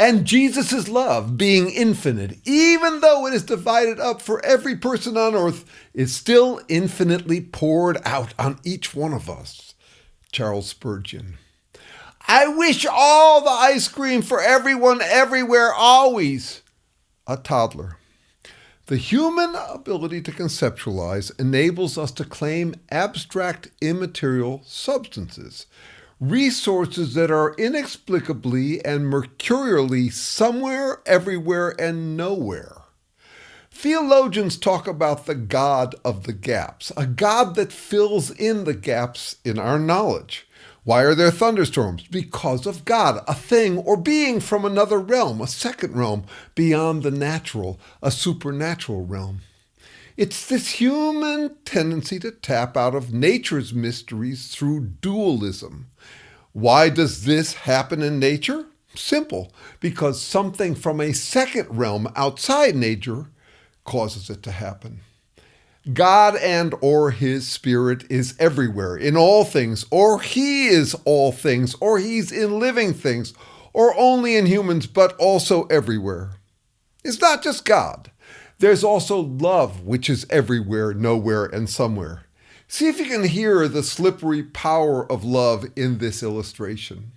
And Jesus' love, being infinite, even though it is divided up for every person on earth, is still infinitely poured out on each one of us. Charles Spurgeon. I wish all the ice cream for everyone, everywhere, always. A toddler. The human ability to conceptualize enables us to claim abstract immaterial substances, resources that are inexplicably and mercurially somewhere, everywhere, and nowhere. Theologians talk about the God of the gaps, a God that fills in the gaps in our knowledge. Why are there thunderstorms? Because of God, a thing or being from another realm, a second realm beyond the natural, a supernatural realm. It's this human tendency to tap out of nature's mysteries through dualism. Why does this happen in nature? Simple, because something from a second realm outside nature causes it to happen. God and or his spirit is everywhere, in all things, or he is all things, or he's in living things, or only in humans, but also everywhere. It's not just God. There's also love, which is everywhere, nowhere, and somewhere. See if you can hear the slippery power of love in this illustration.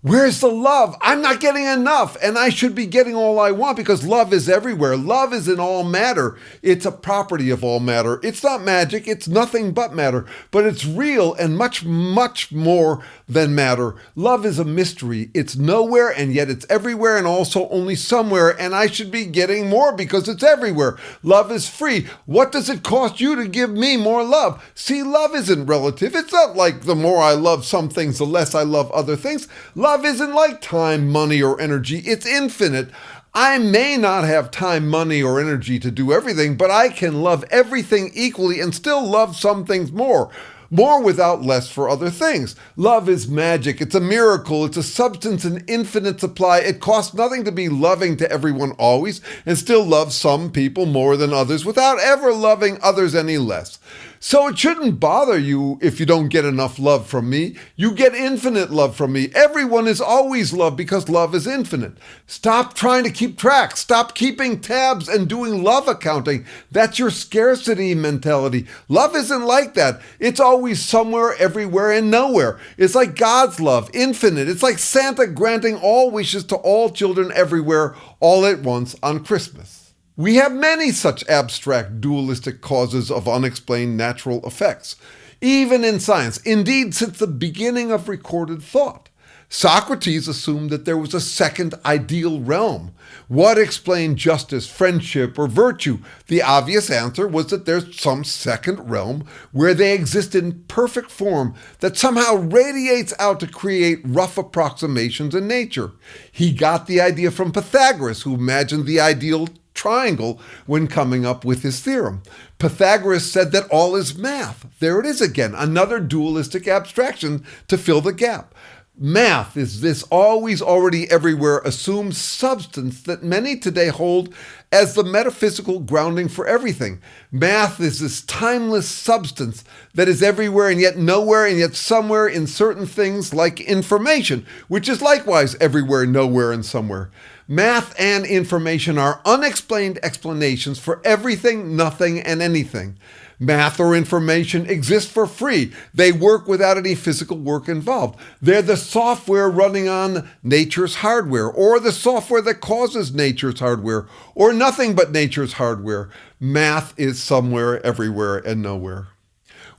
Where's the love? I'm not getting enough, and I should be getting all I want because love is everywhere. Love is in all matter. It's a property of all matter. It's not magic. It's nothing but matter, but it's real and much, much more than matter. Love is a mystery. It's nowhere, and yet it's everywhere and also only somewhere, and I should be getting more because it's everywhere. Love is free. What does it cost you to give me more love? See, love isn't relative. It's not like the more I love some things, the less I love other things. Love isn't like time, money, or energy. It's infinite. I may not have time, money, or energy to do everything, but I can love everything equally and still love some things more. More without less for other things. Love is magic. It's a miracle. It's a substance in infinite supply. It costs nothing to be loving to everyone always and still love some people more than others without ever loving others any less. So it shouldn't bother you if you don't get enough love from me. You get infinite love from me. Everyone is always loved because love is infinite. Stop trying to keep track. Stop keeping tabs and doing love accounting. That's your scarcity mentality. Love isn't like that. It's always somewhere, everywhere, and nowhere. It's like God's love, infinite. It's like Santa granting all wishes to all children everywhere, all at once on Christmas. We have many such abstract dualistic causes of unexplained natural effects, even in science, indeed since the beginning of recorded thought. Socrates assumed that there was a second ideal realm. What explained justice, friendship, or virtue? The obvious answer was that there's some second realm where they exist in perfect form that somehow radiates out to create rough approximations in nature. He got the idea from Pythagoras, who imagined the ideal triangle when coming up with his theorem. Pythagoras said that all is math. There it is again, another dualistic abstraction to fill the gap. Math is this always, already, everywhere assumed substance that many today hold as the metaphysical grounding for everything. Math is this timeless substance that is everywhere and yet nowhere and yet somewhere in certain things like information, which is likewise everywhere, nowhere, and somewhere. Math and information are unexplained explanations for everything, nothing, and anything. Math or information exist for free. They work without any physical work involved. They're the software running on nature's hardware, or the software that causes nature's hardware, or nothing but nature's hardware. Math is somewhere, everywhere, and nowhere.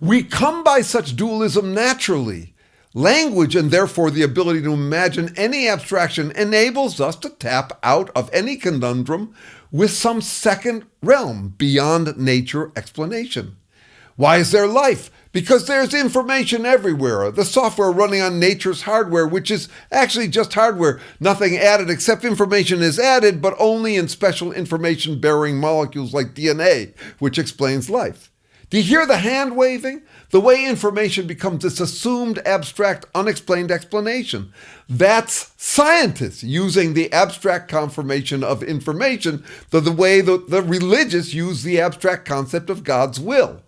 We come by such dualism naturally. Language, and therefore the ability to imagine any abstraction, enables us to tap out of any conundrum with some second realm beyond nature explanation. Why is there life? Because there's information everywhere. The software running on nature's hardware, which is actually just hardware, nothing added except information is added, but only in special information-bearing molecules like DNA, which explains life. Do you hear the hand waving? The way information becomes this assumed, abstract, unexplained explanation. That's scientists using the abstract confirmation of information the way the religious use the abstract concept of God's will.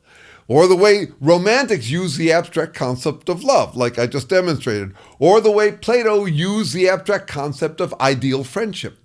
or the way romantics use the abstract concept of love, like I just demonstrated, or the way Plato used the abstract concept of ideal friendship.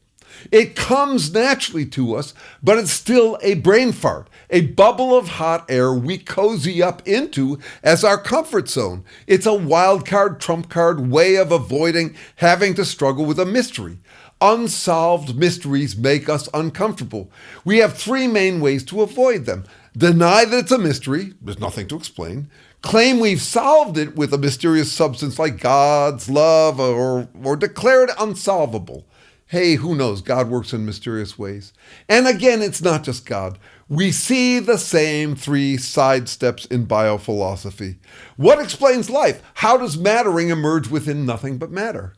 It comes naturally to us, but it's still a brain fart, a bubble of hot air we cozy up into as our comfort zone. It's a wild card, trump card way of avoiding having to struggle with a mystery. Unsolved mysteries make us uncomfortable. We have three main ways to avoid them. Deny that it's a mystery, there's nothing to explain. Claim we've solved it with a mysterious substance like God's love, or declare it unsolvable. Hey, who knows? God works in mysterious ways. And again, it's not just God. We see the same three side steps in biophilosophy. What explains life? How does mattering emerge within nothing but matter?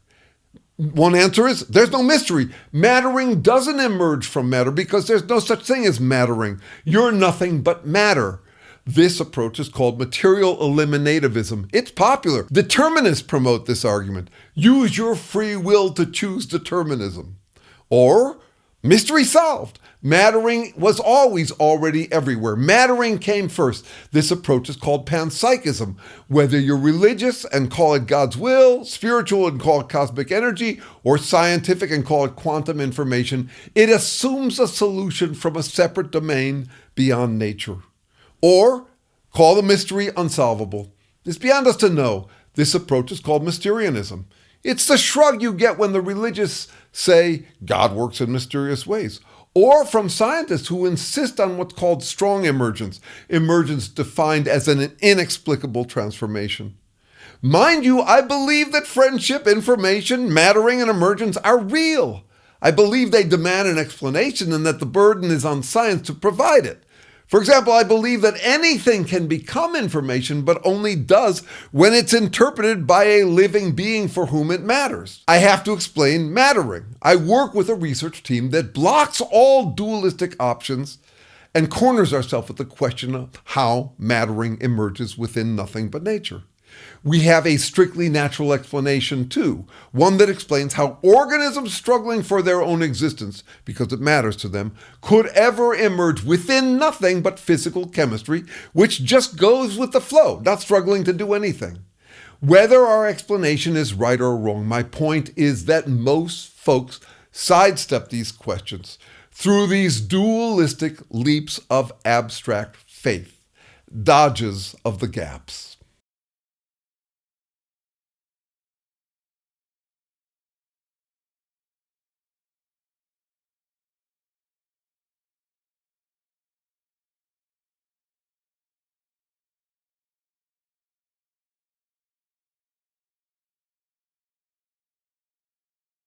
One answer is there's no mystery. Mattering doesn't emerge from matter because there's no such thing as mattering. You're nothing but matter. This approach is called material eliminativism. It's popular. Determinists promote this argument. Use your free will to choose determinism. Or, mystery solved. Mattering was always already everywhere. Mattering came first. This approach is called panpsychism. Whether you're religious and call it God's will, spiritual and call it cosmic energy, or scientific and call it quantum information, it assumes a solution from a separate domain beyond nature. Or call the mystery unsolvable. It's beyond us to know. This approach is called Mysterianism. It's the shrug you get when the religious say God works in mysterious ways. Or from scientists who insist on what's called strong emergence, emergence defined as an inexplicable transformation. Mind you, I believe that friendship, information, mattering, and emergence are real. I believe they demand an explanation and that the burden is on science to provide it. For example, I believe that anything can become information, but only does when it's interpreted by a living being for whom it matters. I have to explain mattering. I work with a research team that blocks all dualistic options and corners ourselves with the question of how mattering emerges within nothing but nature. We have a strictly natural explanation too, one that explains how organisms struggling for their own existence, because it matters to them, could ever emerge within nothing but physical chemistry, which just goes with the flow, not struggling to do anything. Whether our explanation is right or wrong, my point is that most folks sidestep these questions through these dualistic leaps of abstract faith, dodges of the gaps.